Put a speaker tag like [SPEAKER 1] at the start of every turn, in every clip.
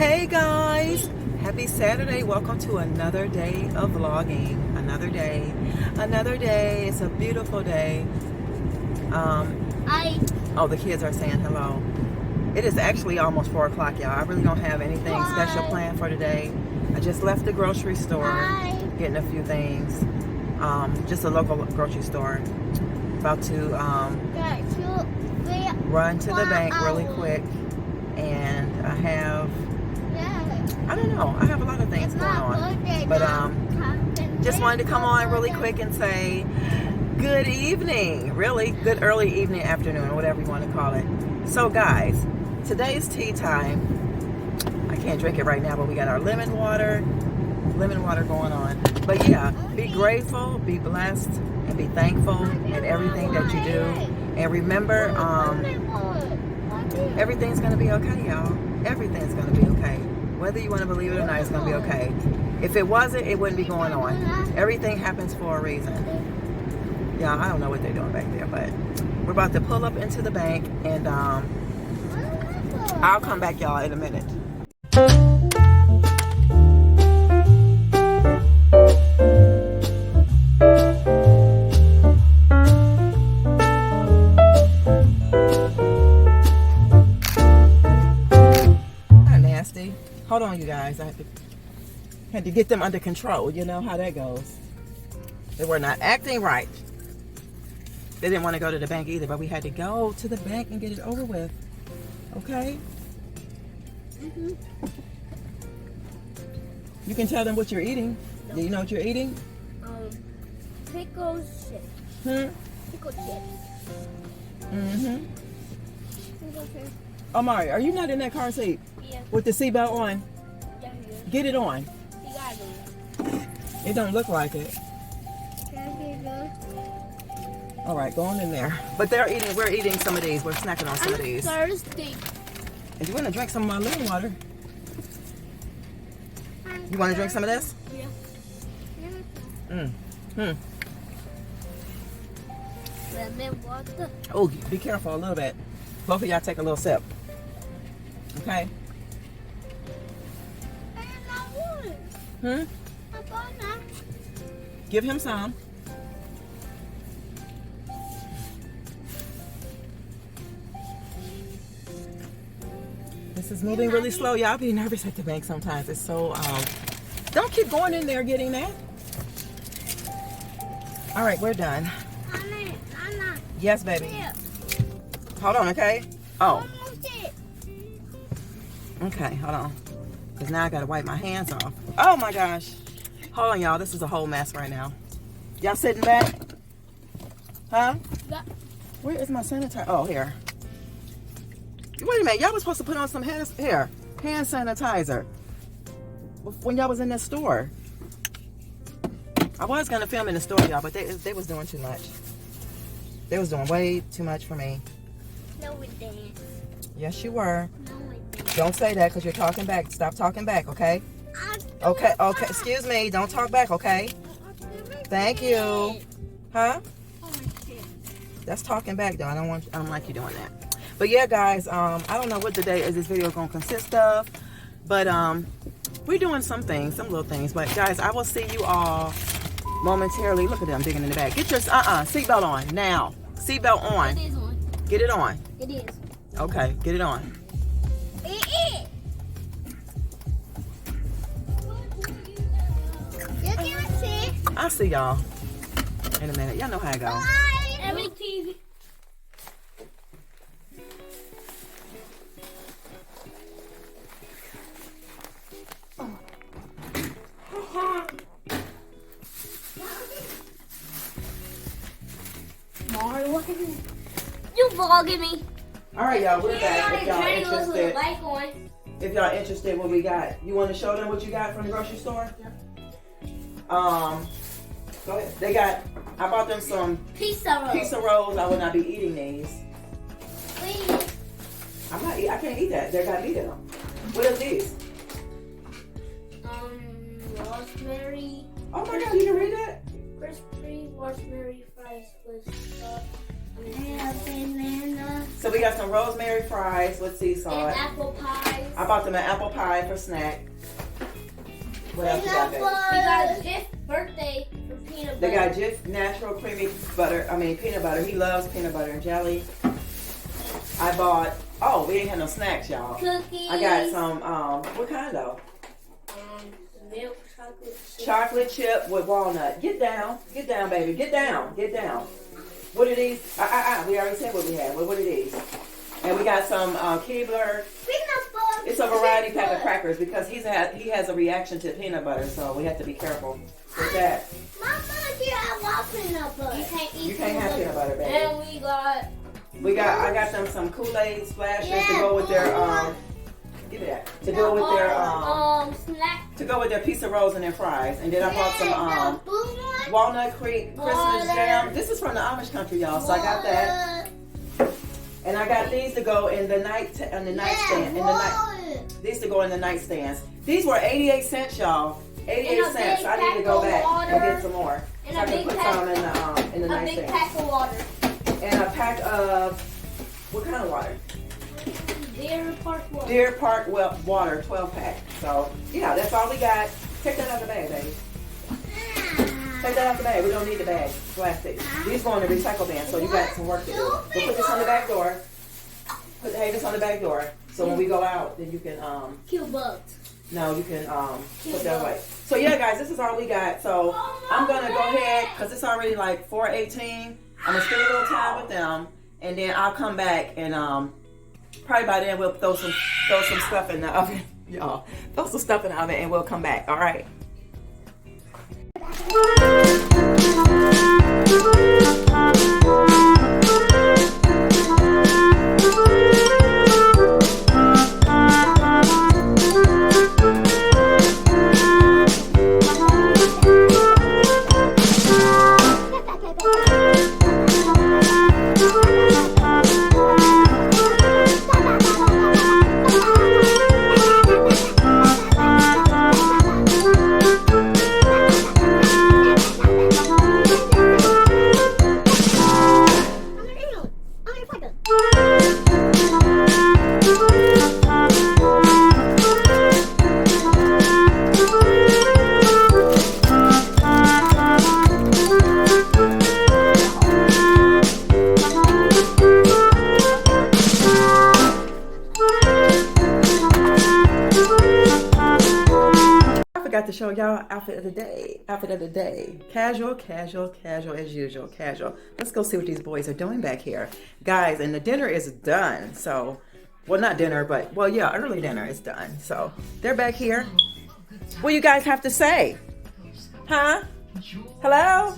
[SPEAKER 1] Hey guys, happy Saturday. Welcome to another day of vlogging. Another day. It's a beautiful day. Oh, the kids are saying hello. It is actually almost 4 o'clock, y'all. I really don't have anything special planned for today. I just left the grocery store getting a few things. Just a local grocery store. About to run to the bank really quick. And I have, I don't know, I have a lot of things going on. But just wanted to come on really quick and say good evening. Really, good early evening, afternoon, whatever you want to call it. So guys, today's tea time. I can't drink it right now, but we got our lemon water going on. But yeah, be grateful, be blessed, and be thankful in everything that you do. And remember, everything's gonna be okay, y'all. Everything's gonna be okay. Whether you want to believe it or not, it's gonna be okay. If it wasn't, it wouldn't be going on. Everything happens for a reason. Yeah, I don't know what they're doing back there, but we're about to pull up into the bank, and I'll come back, y'all, in a minute. Hold on, you guys. I had to get them under control. You know how that goes. They were not acting right. They didn't want to go to the bank either, but we had to go to the bank and get it over with. Okay? You can tell them what you're eating. Do you know what you're eating?
[SPEAKER 2] Pickle chips. Pickle chips.
[SPEAKER 1] Omari, are you not in that car seat?
[SPEAKER 2] Yeah.
[SPEAKER 1] With the seatbelt on?
[SPEAKER 2] Yeah.
[SPEAKER 1] Get it on.
[SPEAKER 2] You got it.
[SPEAKER 1] It don't look like it. All right, go on in there. But we're eating some of these. We're snacking on some of these.
[SPEAKER 2] I'm thirsty.
[SPEAKER 1] And you want to drink some of my lemon water? You want to drink some of this?
[SPEAKER 2] Yeah. Lemon water.
[SPEAKER 1] Oh, be careful a little bit. Both of y'all take a little sip. Okay? Give him some. This is moving really slow. Y'all be nervous at the bank sometimes. It's so, don't keep going in there getting that. All right, we're done.
[SPEAKER 2] Anna.
[SPEAKER 1] Yes, baby.
[SPEAKER 2] Yeah.
[SPEAKER 1] Hold on, okay? Oh. Okay, hold on. Because now I got to wipe my hands off. Oh, my gosh. Hold on, y'all. This is a whole mess right now. Y'all sitting back? Huh? Where is my sanitizer? Oh, here. Wait a minute. Y'all was supposed to put on some hand sanitizer when y'all was in the store. I was going to film in the store, y'all, but they was doing too much. They was doing way too much for me.
[SPEAKER 2] No, we didn't.
[SPEAKER 1] Yes, you were.
[SPEAKER 2] No, we didn't.
[SPEAKER 1] Don't say that because you're talking back. Stop talking back, okay? Okay, excuse me. Don't talk back, okay? Thank you. Huh? That's talking back, though. I don't like you doing that. But yeah, guys, I don't know what today is this video going to consist of. But we're doing some things, some little things. But guys, I will see you all momentarily. Look at them digging in the bag. Get your seatbelt on now. Seatbelt on.
[SPEAKER 2] It is on.
[SPEAKER 1] Get it on.
[SPEAKER 2] It is.
[SPEAKER 1] Okay, get it on. I'll see y'all in a minute. Y'all know how I go.
[SPEAKER 2] Every TV. Mario, what are you vlogging me?
[SPEAKER 1] All right, y'all. We're back. If y'all interested,
[SPEAKER 2] On.
[SPEAKER 1] if y'all interested, what we got? You want to show them what you got from the grocery store?
[SPEAKER 2] Yeah.
[SPEAKER 1] Go ahead. I bought them some pizza rolls. I will not be eating these.
[SPEAKER 2] Please.
[SPEAKER 1] I can't eat that. They got meat in them. What are these?
[SPEAKER 2] Rosemary.
[SPEAKER 1] Oh my God, you can read that?
[SPEAKER 2] Crispy rosemary fries with banana.
[SPEAKER 1] So we got some rosemary fries with sea salt.
[SPEAKER 2] And apple pie.
[SPEAKER 1] I bought them an apple pie for snack. What else you got, baby?
[SPEAKER 2] We got Jeff's birthday for peanut butter.
[SPEAKER 1] They got Jif natural creamy butter. I mean peanut butter. He loves peanut butter and jelly. I bought. Oh, we ain't had no snacks, y'all.
[SPEAKER 2] Cookies.
[SPEAKER 1] I got some. What kind though?
[SPEAKER 2] Milk chocolate chip.
[SPEAKER 1] Chocolate chip with walnut. Get down, baby. Get down. What are these? We already said what we had. What are these? And we got some Keebler.
[SPEAKER 2] Peanut butter.
[SPEAKER 1] It's a variety pack of crackers because he has a reaction to peanut butter, so we have to be careful with that.
[SPEAKER 2] Mama, I love peanut butter. You can't
[SPEAKER 1] have peanut butter, baby.
[SPEAKER 2] And
[SPEAKER 1] I got them some Kool-Aid splashes to go with their give me that. To go with their
[SPEAKER 2] snack.
[SPEAKER 1] To go with their pizza rolls and their fries. And then I bought some Walnut Creek Christmas jam. This is from the Amish country, y'all, so I got that. And I got these to go in the nightstand. These to go in the nightstands. These were 88 cents, y'all. 88 cents. I need to go back and get some more. So I can put some in the nightstand.
[SPEAKER 2] A big pack of water.
[SPEAKER 1] And a pack of, what kind of water?
[SPEAKER 2] Deer Park
[SPEAKER 1] water, 12 pack. So, yeah, that's all we got. Take that out the bag, baby. Take that out the bag. We don't need the bag. Plastic. These go in the recycle bin, so you got some work to do. We'll put this on the back door. Put this on the back door. So when we go out, then you can
[SPEAKER 2] kill bugs.
[SPEAKER 1] No, you can put that away. So yeah, guys, this is all we got. So I'm gonna go ahead because it's already like 4:18. I'm gonna spend a little time with them, and then I'll come back and probably by then we'll throw some stuff in the oven, y'all. Throw some stuff in the oven, and we'll come back. All right. To show y'all outfit of the day. Casual as usual. Casual. Let's go see what these boys are doing back here, guys. And the dinner is done. So, well, not dinner, but well, yeah, early dinner is done. So they're back here. What do you guys have to say? Huh? Hello?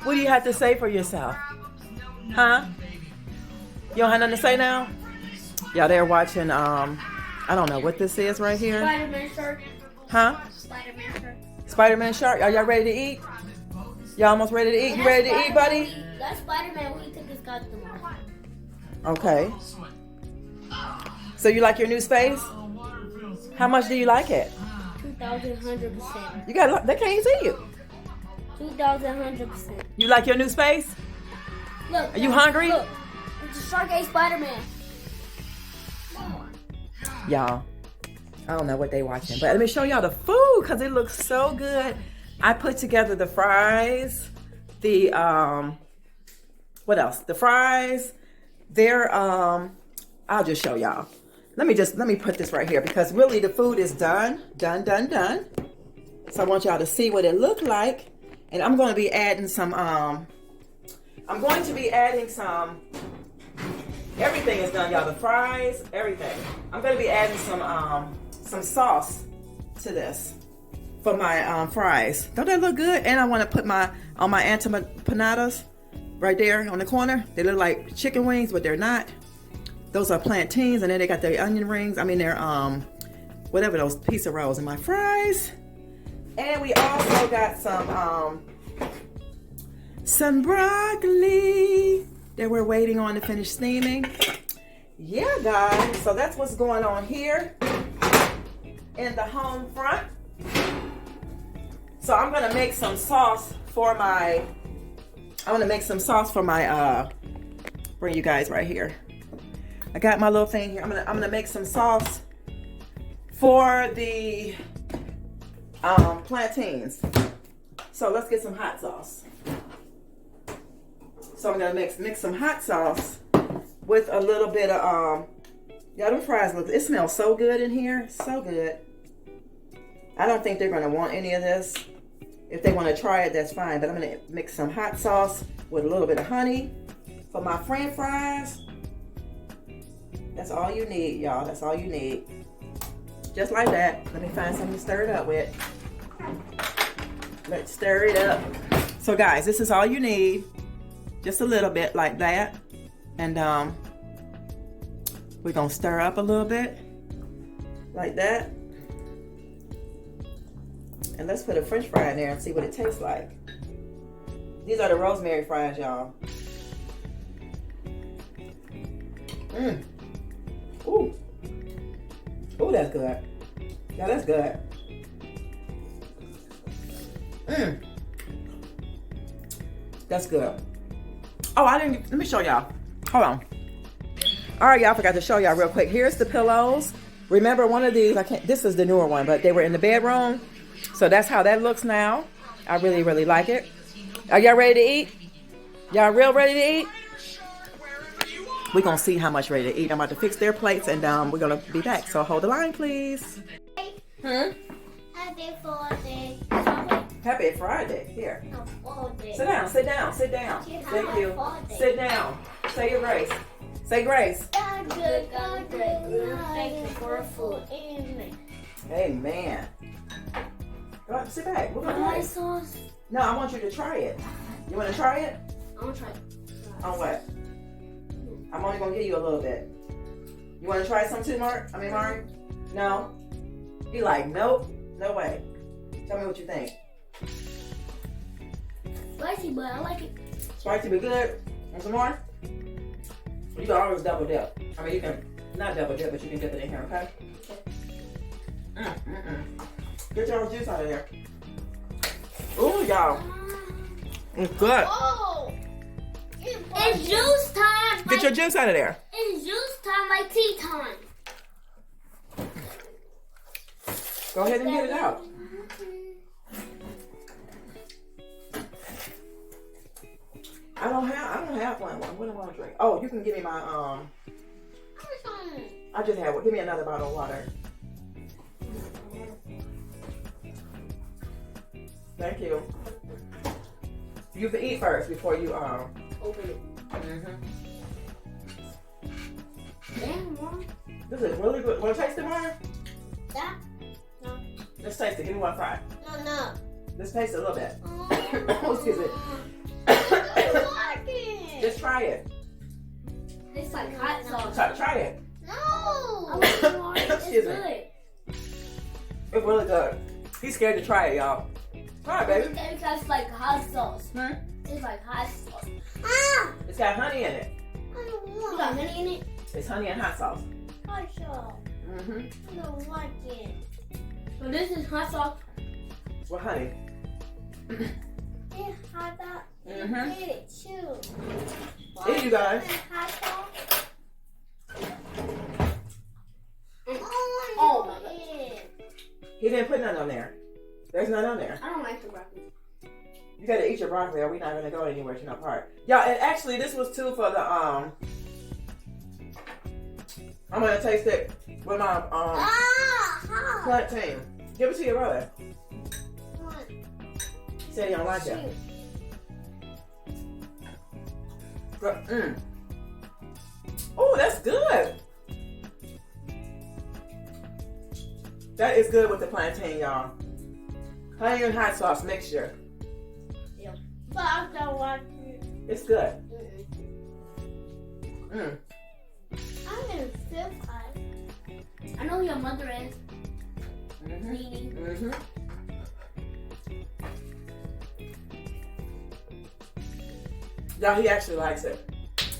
[SPEAKER 1] What do you have to say for yourself? Huh? You don't have nothing to say now? Yeah, they're watching. I don't know what this is right here.
[SPEAKER 2] Spider-Man shirt.
[SPEAKER 1] Huh?
[SPEAKER 2] Spider-Man shirt.
[SPEAKER 1] Spider-Man shirt. Are y'all ready to eat? Y'all almost ready to eat? You ready to eat, buddy?
[SPEAKER 2] That's Spider-Man when he took his costume off.
[SPEAKER 1] Okay. So you like your new space? How much do you like it?
[SPEAKER 2] 2,100%.
[SPEAKER 1] You got. They can't see you.
[SPEAKER 2] 2,100%.
[SPEAKER 1] You like your new space?
[SPEAKER 2] Look.
[SPEAKER 1] Are you hungry?
[SPEAKER 2] Look. It's a Shark A Spider-Man.
[SPEAKER 1] Y'all, I don't know what they watching, but let me show y'all the food because it looks so good. I put together the fries, the what else? The fries. They're I'll just show y'all. Let me put this right here because really the food is done. So I want y'all to see what it looked like, and I'm going to be adding some everything is done, y'all. The fries, everything. I'm going to be adding some sauce to this for my fries. Don't that look good? And I want to put on my empanadas right there on the corner. They look like chicken wings, but they're not. Those are plantains, and then they got their onion rings. I mean, they're whatever those pizza rolls in my fries. And we also got some broccoli that we're waiting on to finish steaming. Yeah, guys. So that's what's going on here in the home front. So I'm gonna make some sauce for my. Bring you guys right here. I got my little thing here. I'm gonna make some sauce for the plantains. So let's get some hot sauce. So I'm gonna mix some hot sauce with a little bit of yeah, them fries look. It smells so good in here, so good. I don't think they're gonna want any of this. If they want to try it, that's fine. But I'm gonna mix some hot sauce with a little bit of honey for my French fries. That's all you need, y'all. That's all you need. Just like that. Let me find something to stir it up with. Let's stir it up. So guys, this is all you need. Just a little bit like that. And we're gonna stir up a little bit like that. And let's put a French fry in there and see what it tastes like. These are the rosemary fries, y'all. Mmm. Ooh. Ooh, that's good. Yeah, that's good. Mmm. That's good. Oh, let me show y'all. Hold on. All right, y'all, forgot to show y'all real quick. Here's the pillows. Remember one of these, this is the newer one, but they were in the bedroom. So that's how that looks now. I really, really like it. Are y'all ready to eat? Y'all real ready to eat? We're going to see how much ready to eat. I'm about to fix their plates and we're going to be back. So hold the line, please.
[SPEAKER 2] Happy Friday.
[SPEAKER 1] Happy Friday. Here.
[SPEAKER 2] No,
[SPEAKER 1] sit down, sit down, sit down. Thank you. Sit down. Say your grace. Say grace.
[SPEAKER 2] God good, God good. Thank you for food. Amen.
[SPEAKER 1] Amen. Go ahead, sit back. We're gonna try
[SPEAKER 2] sauce.
[SPEAKER 1] No, I want you to try it. You want to try it?
[SPEAKER 2] I want to try it.
[SPEAKER 1] On what? I'm only gonna give you a little bit. You want to try some too, Mark? I mean, Mari? No. He like, nope, no way. Tell me what you think.
[SPEAKER 2] Spicy, but I like it.
[SPEAKER 1] Spicy, but good. Want some more? You can always double dip. I mean, you can not double dip, but you can dip it in here, okay? Get your juice out of there. Ooh, y'all. It's good.
[SPEAKER 2] Oh! It's juice time.
[SPEAKER 1] Get your juice out of there.
[SPEAKER 2] It's juice time like tea time.
[SPEAKER 1] Go ahead and get it out. I don't have one. What do I want to drink? Oh, you can give me my I just had one. Give me another bottle of water. Thank you. You can eat first before you
[SPEAKER 2] Open it. Damn, Mom.
[SPEAKER 1] This is really good. Want to taste it, Mara?
[SPEAKER 2] That? No.
[SPEAKER 1] Let's taste it. Give me one fry.
[SPEAKER 2] No.
[SPEAKER 1] Let's taste it a little bit.
[SPEAKER 2] Oh,
[SPEAKER 1] Excuse me.
[SPEAKER 2] I don't like it.
[SPEAKER 1] Just try it.
[SPEAKER 2] It's like hot sauce.
[SPEAKER 1] Try it.
[SPEAKER 2] No. It's
[SPEAKER 1] Excuse me.
[SPEAKER 2] good.
[SPEAKER 1] It's really good. He's scared to try it, y'all. Try it, baby.
[SPEAKER 2] It's like hot sauce.
[SPEAKER 1] Hmm?
[SPEAKER 2] It's like hot sauce. Ah!
[SPEAKER 1] It's got honey in it.
[SPEAKER 2] I don't want. You got honey in it?
[SPEAKER 1] It's honey and hot sauce.
[SPEAKER 2] Hot sauce.
[SPEAKER 1] Mm-hmm.
[SPEAKER 2] I don't like it. So this is hot sauce.
[SPEAKER 1] With honey.
[SPEAKER 2] It's hot sauce.
[SPEAKER 1] Mm-hmm.
[SPEAKER 2] Eat it too.
[SPEAKER 1] Here you guys.
[SPEAKER 2] Hot sauce.
[SPEAKER 1] Oh my God. He didn't put none on there. There's none on there.
[SPEAKER 2] I don't like the broccoli.
[SPEAKER 1] You gotta eat your broccoli or we're not gonna go anywhere to no part. Y'all, and actually this was too for the I'm gonna taste it with my plantain. Give it to your brother. He said he don't like it. Oh, that's good. That is good with the plantain, y'all. Honey and hot sauce mixture.
[SPEAKER 2] Yeah. But I don't like it.
[SPEAKER 1] It's good.
[SPEAKER 2] I'm in fifth class. I know your mother is.
[SPEAKER 1] Y'all, he actually likes it.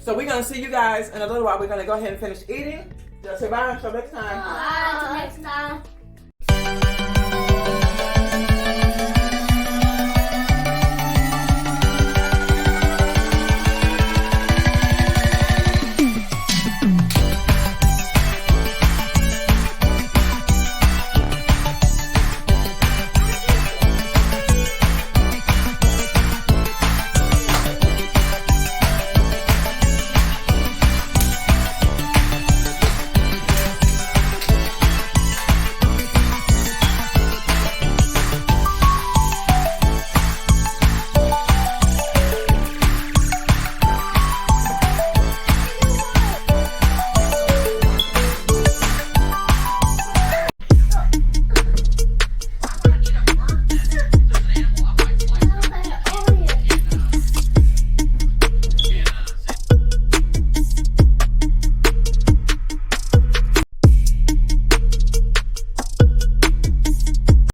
[SPEAKER 1] So we're gonna see you guys in a little while. We're gonna go ahead and finish eating. Just say bye until next time.
[SPEAKER 2] Bye.